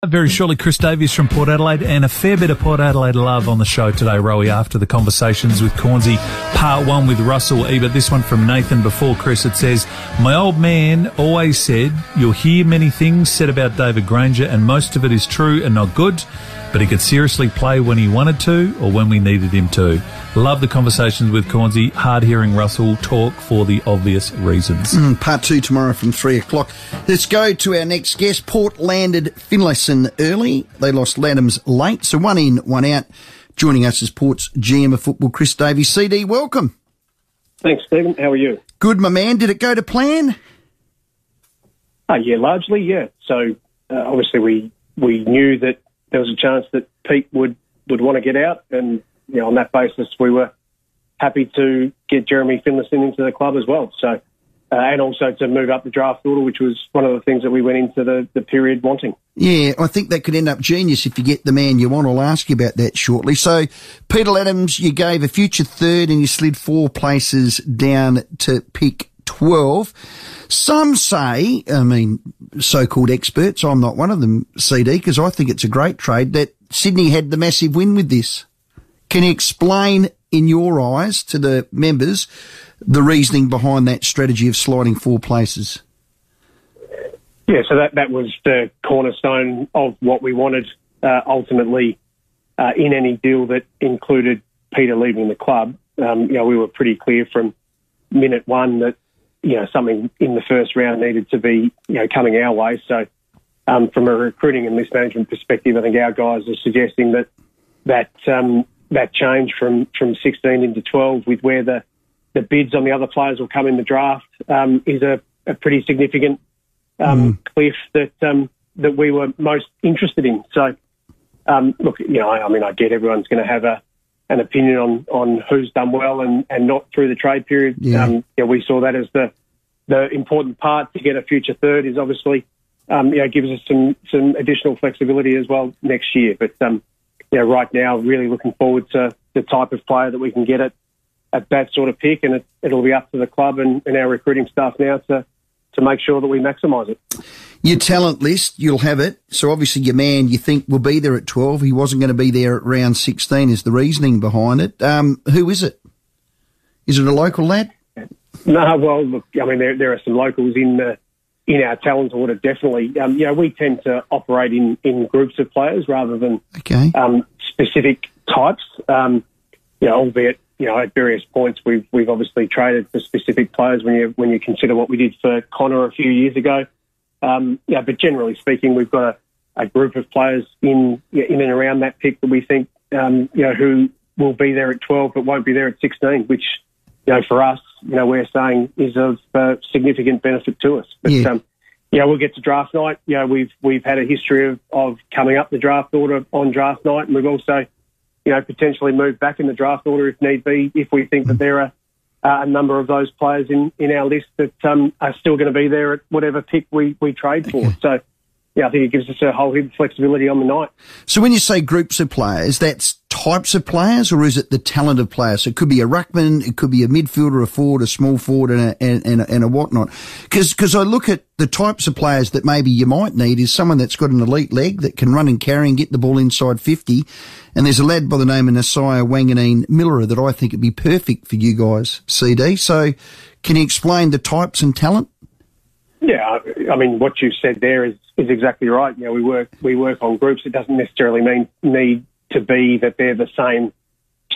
Very shortly, Chris Davies from Port Adelaide, and a fair bit of Port Adelaide love on the show today, Rowie, after the conversations with Cornsey. Part 1 with Russell Ebert. This one from Nathan before Chris. It says, my old man always said, you'll hear many things said about David Granger, and most of it is true and not good, but he could seriously play when he wanted to or when we needed him to. Love the conversations with Cornsey. Hard hearing Russell talk for the obvious reasons. Part 2 tomorrow from 3 o'clock. Let's go to our next guest. Port landed Finlayson early. They lost Laddams late, so 1 in, 1 out. Joining us is Port's GM of football, Chris Davies. CD, welcome. Thanks, Stephen. How are you? Good, my man. Did it go to plan? Yeah, largely, yeah. So obviously we knew that there was a chance that Pete would want to get out, and on that basis we were happy to get Jeremy Finlayson into the club as well. So and also to move up the draft order, which was one of the things that we went into the period wanting. Yeah, I think that could end up genius if you get the man you want. I'll ask you about that shortly. So Peter Laddams, you gave a future third and you slid 4 places down to pick 12. Some say, so-called experts, I'm not one of them, CD, because I think it's a great trade, that Sydney had the massive win with this. Can you explain, in your eyes, to the members, the reasoning behind that strategy of sliding 4 places? Yeah, so that was the cornerstone of what we wanted, ultimately, in any deal that included Peter leaving the club. We were pretty clear from minute one that something in the first round needed to be, coming our way. So from a recruiting and list management perspective, I think our guys are suggesting that change from 16 into 12 with where the bids on the other players will come in the draft is a pretty significant cliff that we were most interested in. So, look, I get everyone's going to have an opinion on who's done well and not through the trade period. Yeah. We saw that as the important part. To get a future third is obviously, gives us some additional flexibility as well next year. But, right now, really looking forward to the type of player that we can get at that sort of pick, and it'll be up to the club and our recruiting staff now to make sure that we maximise it. Your talent list, you'll have it. So obviously your man, you think, will be there at 12. He wasn't going to be there at round 16 is the reasoning behind it. Who is it? Is it a local lad? No, well, look, there are some locals in our talent order, definitely. We tend to operate in groups of players rather than specific types. Albeit, at various points we've obviously traded for specific players when you consider what we did for Connor a few years ago. But generally speaking, we've got a group of players in and around that pick that we think, who will be there at 12 but won't be there at 16, which, for us, we're saying is of significant benefit to us. But, we'll get to draft night. We've had a history of coming up the draft order on draft night, and we've also, potentially moved back in the draft order if need be, if we think that there are a number of those players in our list that are still going to be there at whatever pick we trade for. So, I think it gives us a whole heap of flexibility on the night. So when you say groups of players, that's types of players, or is it the talent of players? So it could be a ruckman, it could be a midfielder, a forward, a small forward, and a whatnot. Because I look at the types of players that maybe you might need is someone that's got an elite leg that can run and carry and get the ball inside 50. And there's a lad by the name of Nasiah Wanganeen Miller that I think would be perfect for you guys, CD. So can you explain the types and talent? Yeah, what you said there is exactly right. We work on groups. It doesn't necessarily need to be that they're the same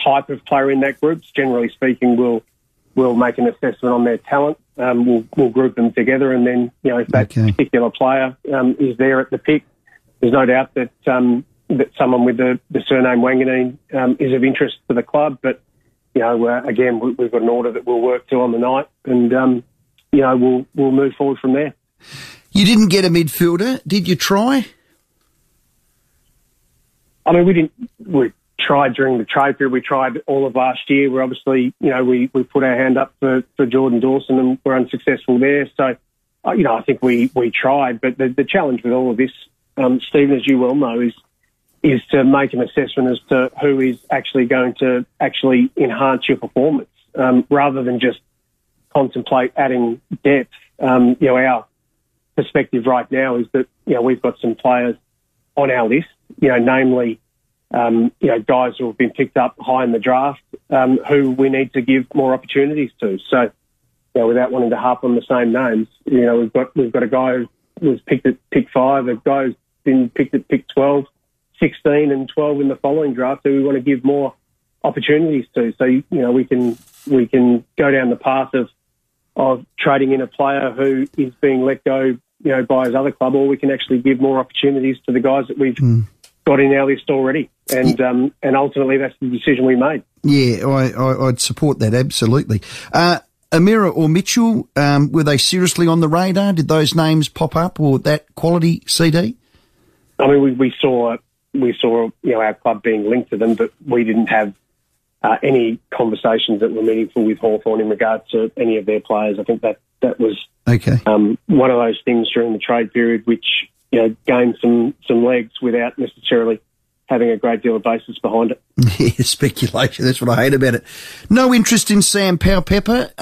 type of player in that group. Generally speaking, we'll make an assessment on their talent. We'll group them together, and then if that particular player is there at the pick, there's no doubt that someone with the surname Wanganeen is of interest to the club. But again, we've got an order that we'll work to on the night, and we'll move forward from there. You didn't get a midfielder, did you try? We didn't. We tried during the trade period. We tried all of last year. We're obviously, we put our hand up for Jordan Dawson and we're unsuccessful there. So, I think we tried. But the challenge with all of this, Stephen, as you well know, is to make an assessment as to who is actually going to actually enhance your performance, rather than just contemplate adding depth. Our perspective right now is that, we've got some players on our list, namely, guys who have been picked up high in the draft, who we need to give more opportunities to. So, without wanting to harp on the same names, we've got a guy who was picked at pick 5, a guy who's been picked at pick 12, 16 and 12 in the following draft who we want to give more opportunities to. So, we can go down the path of trading in a player who is being let go, by his other club, or we can actually give more opportunities to the guys that we've got in our list already. And ultimately that's the decision we made. Yeah, I'd support that, absolutely. Amira or Mitchell, were they seriously on the radar? Did those names pop up, or that quality CD? I mean, we saw our club being linked to them, but we didn't have any conversations that were meaningful with Hawthorn in regards to any of their players. I think that was okay. One of those things during the trade period which gained some legs without necessarily having a great deal of basis behind it. Yeah, speculation. That's what I hate about it. No interest in Sam Powell-Pepper.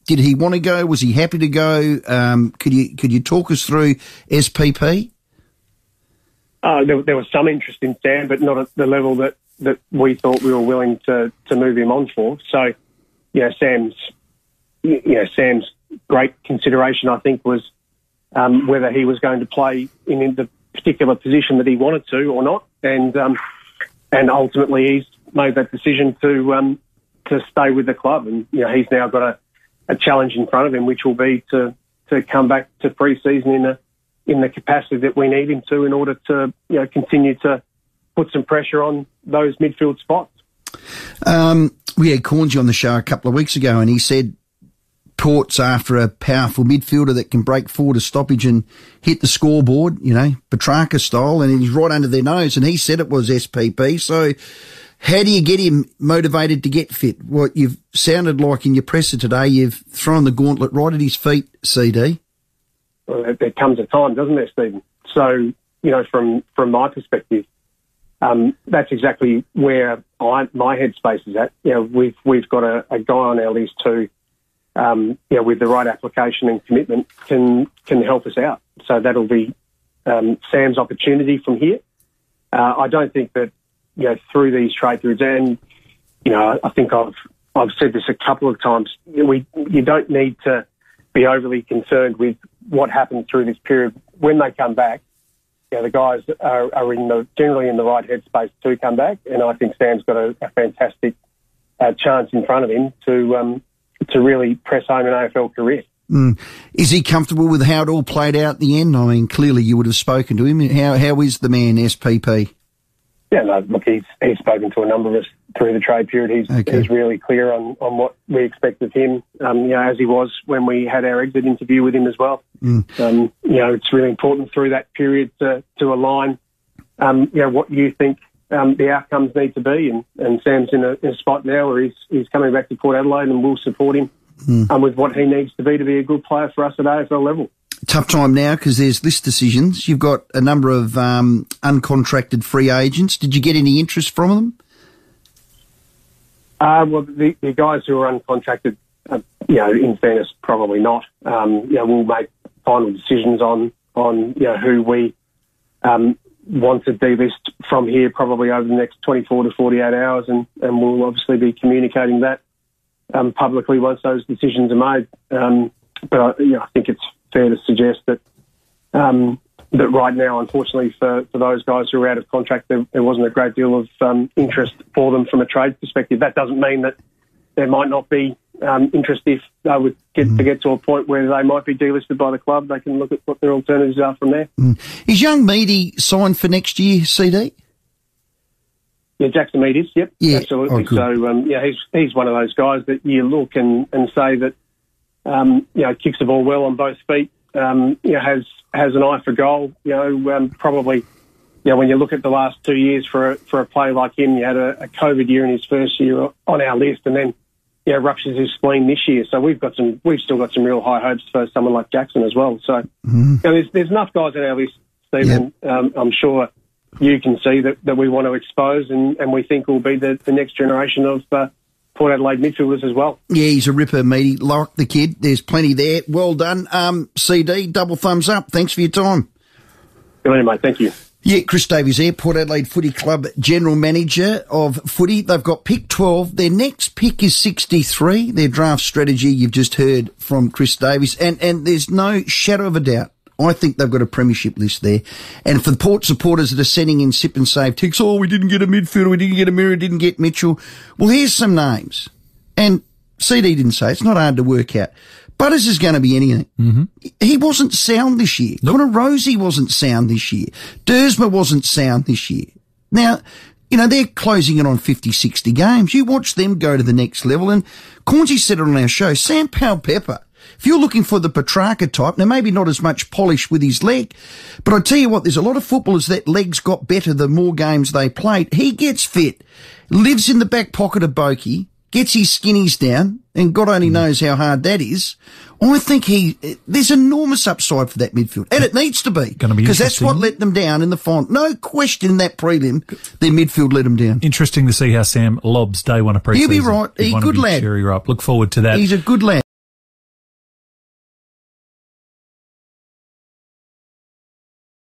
Did he want to go? Was he happy to go? Could you talk us through SPP? There was some interest in Sam, but not at the level that we thought we were willing to move him on for. So, Sam's great consideration, I think, was whether he was going to play in the particular position that he wanted to or not, and ultimately he's made that decision to stay with the club, and he's now got a challenge in front of him, which will be to come back to pre-season in the capacity that we need him to in order to continue to put some pressure on those midfield spots. We had Cornsey on the show a couple of weeks ago, and he said Port's after a powerful midfielder that can break forward a stoppage and hit the scoreboard, Petrarca style, and he's right under their nose, and he said it was SPP. So how do you get him motivated to get fit? What you've sounded like in your presser today, you've thrown the gauntlet right at his feet, CD. Well, there comes a time, doesn't there, Stephen? So, from my perspective, that's exactly where my headspace is at. We've got a guy on our list who, with the right application and commitment can help us out. So that'll be Sam's opportunity from here. I don't think that through these trade periods, and I think I've said this a couple of times. You don't need to be overly concerned with what happened through this period. When they come back, the guys are generally in the right headspace to come back, and I think Sam's got a fantastic chance in front of him to really press home an AFL career. Is he comfortable with how it all played out at the end? I mean, clearly you would have spoken to him. How is the man, SPP? Yeah, no, look, he's spoken to a number of us through the trade period. He's really clear on what we expect of him, as he was when we had our exit interview with him as well. It's really important through that period to align, what you think the outcomes need to be. And Sam's in a spot now where he's coming back to Port Adelaide, and we'll support him with what he needs to be a good player for us at AFL level. Tough time now because there's list decisions. You've got a number of uncontracted free agents. Did you get any interest from them? Well, the guys who are uncontracted, in fairness, probably not. We'll make final decisions on who we want to delist from here probably over the next 24 to 48 hours, and we'll obviously be communicating that publicly once those decisions are made. But I think it's fair to suggest that that right now, unfortunately, for those guys who are out of contract, there wasn't a great deal of interest for them from a trade perspective. That doesn't mean that there might not be interest if they would get to a point where they might be delisted by the club. They can look at what their alternatives are from there. Is young Meady signed for next year, CD? Yeah, Jackson Mead is, yep, yeah. Absolutely. Oh, so, he's one of those guys that you look and say that, kicks the ball well on both feet, has an eye for goal, probably, when you look at the last 2 years for a player like him, you had a COVID year in his first year on our list, and then, ruptures his spleen this year. So we've still got some real high hopes for someone like Jackson as well. So, there's enough guys on our list, Stephen. Yep. I'm sure you can see that we want to expose and we think will be the next generation of Port Adelaide midfielders as well. Yeah, he's a ripper, Meaty. Like the kid. There's plenty there. Well done. CD, double thumbs up. Thanks for your time. Good on you, mate. Thank you. Yeah, Chris Davies there, Port Adelaide Footy Club General Manager of Footy. They've got pick 12. Their next pick is 63. Their draft strategy, you've just heard from Chris Davies. And there's no shadow of a doubt, I think they've got a premiership list there. And for the Port supporters that are sending in sip and save ticks, we didn't get a midfielder, we didn't get a Mirror, didn't get Mitchell. Well, here's some names. And CD didn't say, it's not hard to work out. Butters is going to be anything. Mm-hmm. He wasn't sound this year. Nope. Connor Rosie wasn't sound this year. Dersma wasn't sound this year. Now, they're closing in on 50, 60 games. You watch them go to the next level. And Cornsey said it on our show, Sam Powell-Pepper, if you're looking for the Petrarca type, now maybe not as much polish with his leg, but I tell you what, there's a lot of footballers that legs got better the more games they played. He gets fit, lives in the back pocket of Boakey, gets his skinnies down, and God only knows how hard that is. I think there's enormous upside for that midfield. And it needs to be. Because that's what let them down in the final. No question in that prelim, their midfield let them down. Interesting to see how Sam lobs day one of pre-season. He'll be right. He's a good lad. Look forward to that. He's a good lad.